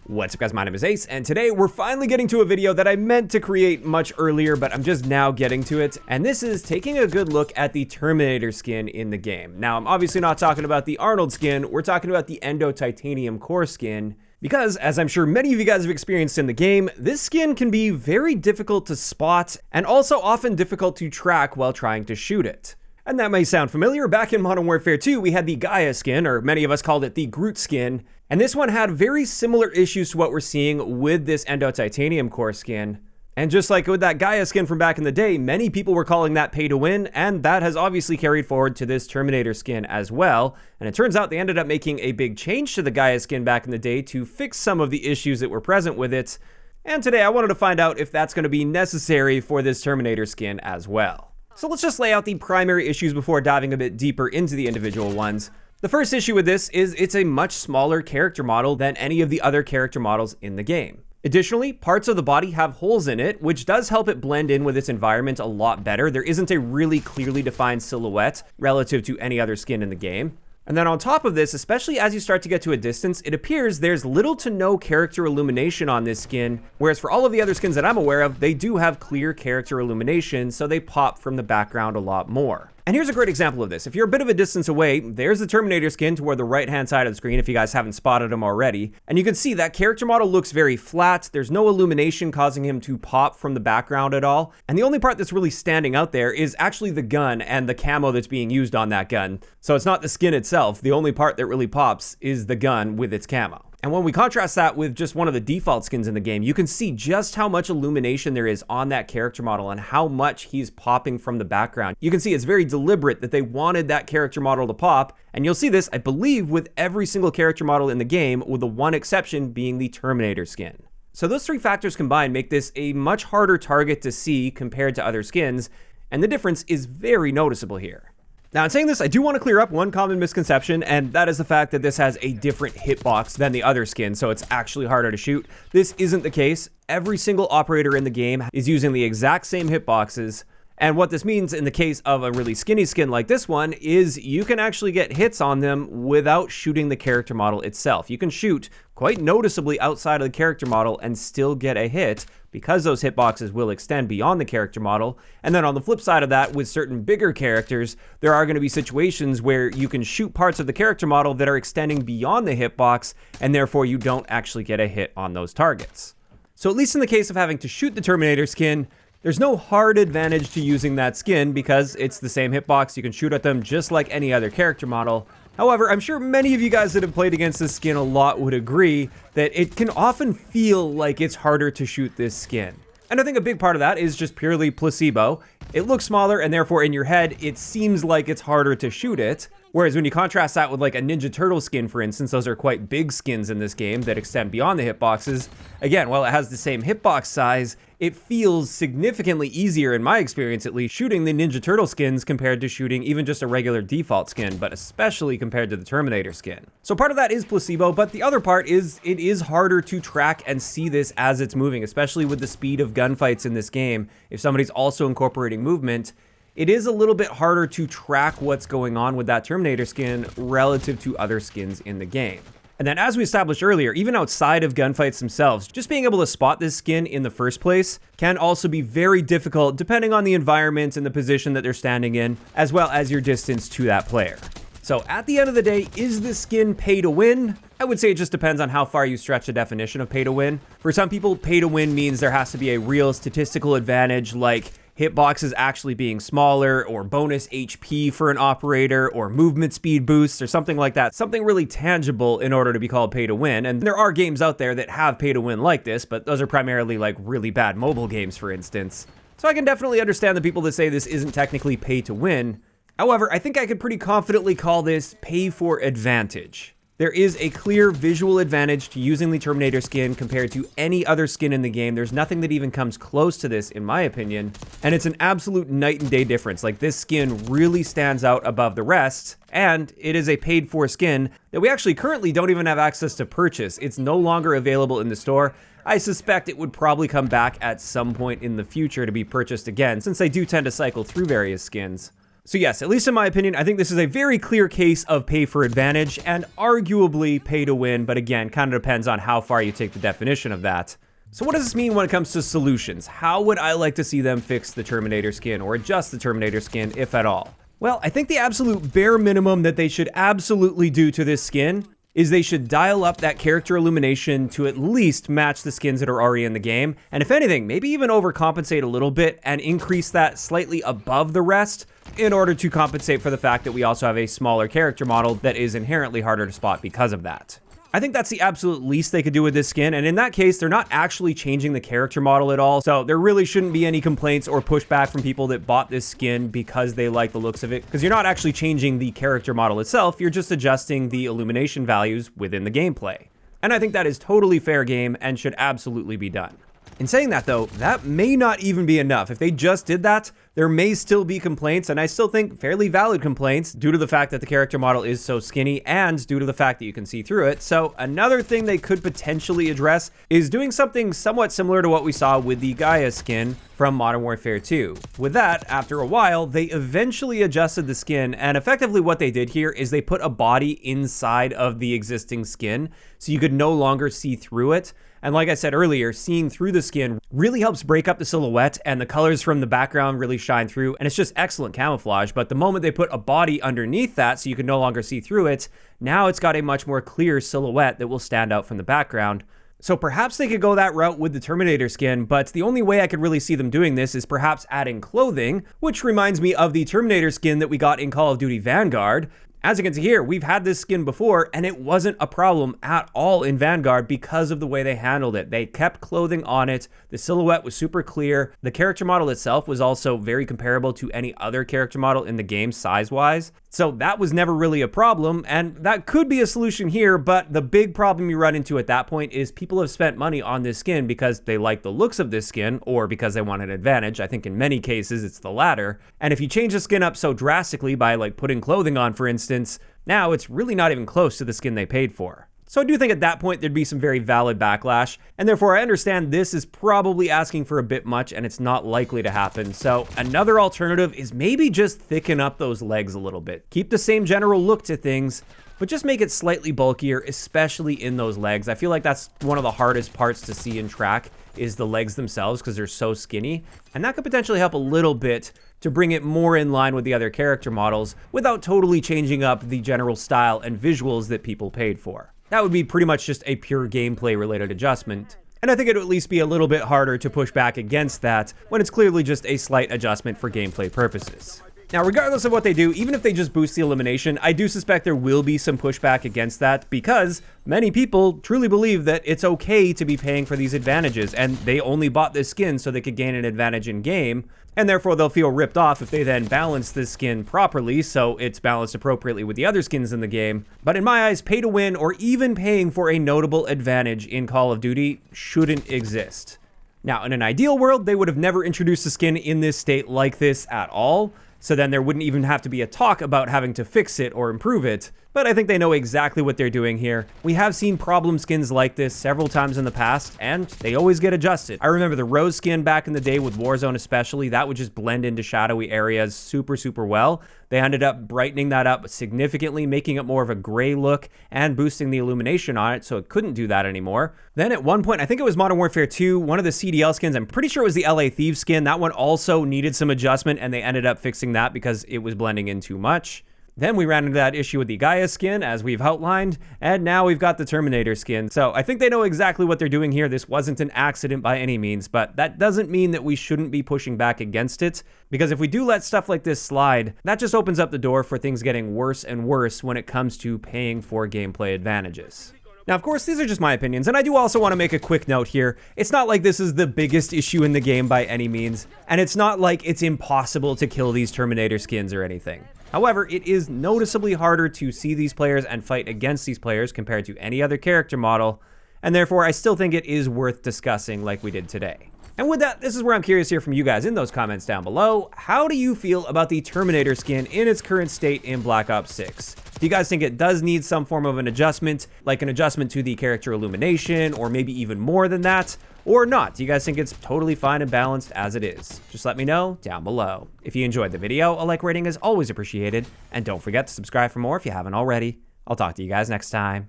What's up guys, my name is Ace, and today we're finally getting to a video that I meant to create much earlier, but I'm just now getting to it. And this is taking a good look at the Terminator skin in the game. Now, I'm obviously not talking about the Arnold skin, we're talking about the Endo Titanium Core skin. Because, as I'm sure many of you guys have experienced in the game, this skin can be very difficult to spot, and also often difficult to track while trying to shoot it. And that may sound familiar. Back in Modern Warfare 2, we had the Gaia skin, or many of us called it the Groot skin, and this one had very similar issues to what we're seeing with this Endo Titanium Core skin. And just like with that Gaia skin from back in the day, many people were calling that pay to win, and that has obviously carried forward to this Terminator skin as well. And it turns out they ended up making a big change to the Gaia skin back in the day to fix some of the issues that were present with it. And today I wanted to find out if that's going to be necessary for this Terminator skin as well. So let's just lay out the primary issues before diving a bit deeper into the individual ones. The first issue with this is it's a much smaller character model than any of the other character models in the game. Additionally, parts of the body have holes in it, which does help it blend in with its environment a lot better. There isn't a really clearly defined silhouette relative to any other skin in the game. And then on top of this, especially as you start to get to a distance, it appears there's little to no character illumination on this skin, whereas for all of the other skins that I'm aware of, they do have clear character illumination, so they pop from the background a lot more. And here's a great example of this. If you're a bit of a distance away, there's the Terminator skin toward the right-hand side of the screen if you guys haven't spotted him already. And you can see that character model looks very flat. There's no illumination causing him to pop from the background at all. And the only part that's really standing out there is actually the gun and the camo that's being used on that gun. So it's not the skin itself. The only part that really pops is the gun with its camo. And when we contrast that with just one of the default skins in the game, you can see just how much illumination there is on that character model and how much he's popping from the background. You can see it's very deliberate that they wanted that character model to pop, and you'll see this, I believe, with every single character model in the game, with the one exception being the Terminator skin. So those three factors combined make this a much harder target to see compared to other skins, and the difference is very noticeable here. Now, in saying this, I do want to clear up one common misconception, and that is the fact that this has a different hitbox than the other skin, so it's actually harder to shoot. This isn't the case. Every single operator in the game is using the exact same hitboxes, and what this means in the case of a really skinny skin like this one is you can actually get hits on them without shooting the character model itself. You can shoot quite noticeably outside of the character model and still get a hit, because those hitboxes will extend beyond the character model. And then on the flip side of that, with certain bigger characters, there are going to be situations where you can shoot parts of the character model that are extending beyond the hitbox, and therefore you don't actually get a hit on those targets. So at least in the case of having to shoot the Terminator skin, there's no hard advantage to using that skin because it's the same hitbox. You can shoot at them just like any other character model. However, I'm sure many of you guys that have played against this skin a lot would agree that it can often feel like it's harder to shoot this skin. And I think a big part of that is just purely placebo. It looks smaller, and therefore in your head, it seems like it's harder to shoot it. Whereas when you contrast that with like a Ninja Turtle skin, for instance, those are quite big skins in this game that extend beyond the hitboxes. Again, while it has the same hitbox size, it feels significantly easier, in my experience at least, shooting the Ninja Turtle skins compared to shooting even just a regular default skin, but especially compared to the Terminator skin. So part of that is placebo, but the other part is it is harder to track and see this as it's moving, especially with the speed of gunfights in this game. If somebody's also incorporating movement, it is a little bit harder to track what's going on with that Terminator skin relative to other skins in the game. And then as we established earlier, even outside of gunfights themselves, just being able to spot this skin in the first place can also be very difficult depending on the environment and the position that they're standing in, as well as your distance to that player. So at the end of the day, is this skin pay to win? I would say it just depends on how far you stretch the definition of pay to win. For some people, pay to win means there has to be a real statistical advantage, like hitboxes actually being smaller, or bonus HP for an operator, or movement speed boosts, or something like that. Something really tangible in order to be called pay to win. And there are games out there that have pay to win like this, but those are primarily like really bad mobile games, for instance. So I can definitely understand the people that say this isn't technically pay to win. However, I think I could pretty confidently call this pay for advantage. There is a clear visual advantage to using the Terminator skin compared to any other skin in the game. There's nothing that even comes close to this, in my opinion. And it's an absolute night and day difference. Like, this skin really stands out above the rest. And it is a paid for skin that we actually currently don't even have access to purchase. It's no longer available in the store. I suspect it would probably come back at some point in the future to be purchased again, since they do tend to cycle through various skins. So yes, at least in my opinion, I think this is a very clear case of pay for advantage and arguably pay to win, but again, kind of depends on how far you take the definition of that. So what does this mean when it comes to solutions? How would I like to see them fix the Terminator skin or adjust the Terminator skin, if at all? Well, I think the absolute bare minimum that they should absolutely do to this skin is they should dial up that character illumination to at least match the skins that are already in the game. And if anything, maybe even overcompensate a little bit and increase that slightly above the rest in order to compensate for the fact that we also have a smaller character model that is inherently harder to spot because of that. I think that's the absolute least they could do with this skin, and in that case, they're not actually changing the character model at all, so there really shouldn't be any complaints or pushback from people that bought this skin because they like the looks of it, because you're not actually changing the character model itself, you're just adjusting the illumination values within the gameplay. And I think that is totally fair game and should absolutely be done. In saying that though, that may not even be enough. If they just did that, there may still be complaints, and I still think fairly valid complaints due to the fact that the character model is so skinny and due to the fact that you can see through it. So another thing they could potentially address is doing something somewhat similar to what we saw with the Gaia skin from Modern Warfare 2. With that, after a while, they eventually adjusted the skin, and effectively what they did here is they put a body inside of the existing skin so you could no longer see through it. And like I said earlier, seeing through the skin really helps break up the silhouette, and the colors from the background really shine through, and it's just excellent camouflage. But the moment they put a body underneath that so you can no longer see through it, now it's got a much more clear silhouette that will stand out from the background. So perhaps they could go that route with the Terminator skin, but the only way I could really see them doing this is perhaps adding clothing, which reminds me of the Terminator skin that we got in Call of Duty Vanguard. As you can see here, we've had this skin before, and it wasn't a problem at all in Vanguard because of the way they handled it. They kept clothing on it, the silhouette was super clear, the character model itself was also very comparable to any other character model in the game size-wise. So that was never really a problem, and that could be a solution here, but the big problem you run into at that point is people have spent money on this skin because they like the looks of this skin, or because they want an advantage. I think in many cases it's the latter. And if you change the skin up so drastically by like putting clothing on, for instance, now it's really not even close to the skin they paid for. So I do think at that point there'd be some very valid backlash, and therefore I understand this is probably asking for a bit much and it's not likely to happen. So another alternative is maybe just thicken up those legs a little bit. Keep the same general look to things, but just make it slightly bulkier, especially in those legs. I feel like that's one of the hardest parts to see and track is the legs themselves because they're so skinny, and that could potentially help a little bit to bring it more in line with the other character models without totally changing up the general style and visuals that people paid for. That would be pretty much just a pure gameplay related adjustment. And I think it would at least be a little bit harder to push back against that when it's clearly just a slight adjustment for gameplay purposes. Now, regardless of what they do, even if they just boost the elimination, I do suspect there will be some pushback against that because many people truly believe that it's okay to be paying for these advantages, and they only bought this skin so they could gain an advantage in game, and therefore they'll feel ripped off if they then balance this skin properly so it's balanced appropriately with the other skins in the game. But in my eyes, pay to win or even paying for a notable advantage in Call of Duty shouldn't exist. Now, in an ideal world, they would have never introduced the skin in this state like this at all, so then there wouldn't even have to be a talk about having to fix it or improve it. But I think they know exactly what they're doing here. We have seen problem skins like this several times in the past, and they always get adjusted. I remember the Rose skin back in the day with Warzone especially. That would just blend into shadowy areas super well. They ended up brightening that up significantly, making it more of a gray look and boosting the illumination on it so it couldn't do that anymore. Then at one point, I think it was Modern Warfare 2, one of the CDL skins, I'm pretty sure it was the LA Thieves skin, that one also needed some adjustment, and they ended up fixing that because it was blending in too much. Then we ran into that issue with the Gaia skin, as we've outlined, and now we've got the Terminator skin. So I think they know exactly what they're doing here. This wasn't an accident by any means, but that doesn't mean that we shouldn't be pushing back against it, because if we do let stuff like this slide, that just opens up the door for things getting worse and worse when it comes to paying for gameplay advantages. Now, of course, these are just my opinions, and I do also want to make a quick note here. It's not like this is the biggest issue in the game by any means, and it's not like it's impossible to kill these Terminator skins or anything. However, it is noticeably harder to see these players and fight against these players compared to any other character model, and therefore I still think it is worth discussing like we did today. And with that, this is where I'm curious to hear from you guys in those comments down below. How do you feel about the Terminator skin in its current state in Black Ops 6? Do you guys think it does need some form of an adjustment, like an adjustment to the character illumination, or maybe even more than that? Or not? Do you guys think it's totally fine and balanced as it is? Just let me know down below. If you enjoyed the video, a like rating is always appreciated, and don't forget to subscribe for more if you haven't already. I'll talk to you guys next time.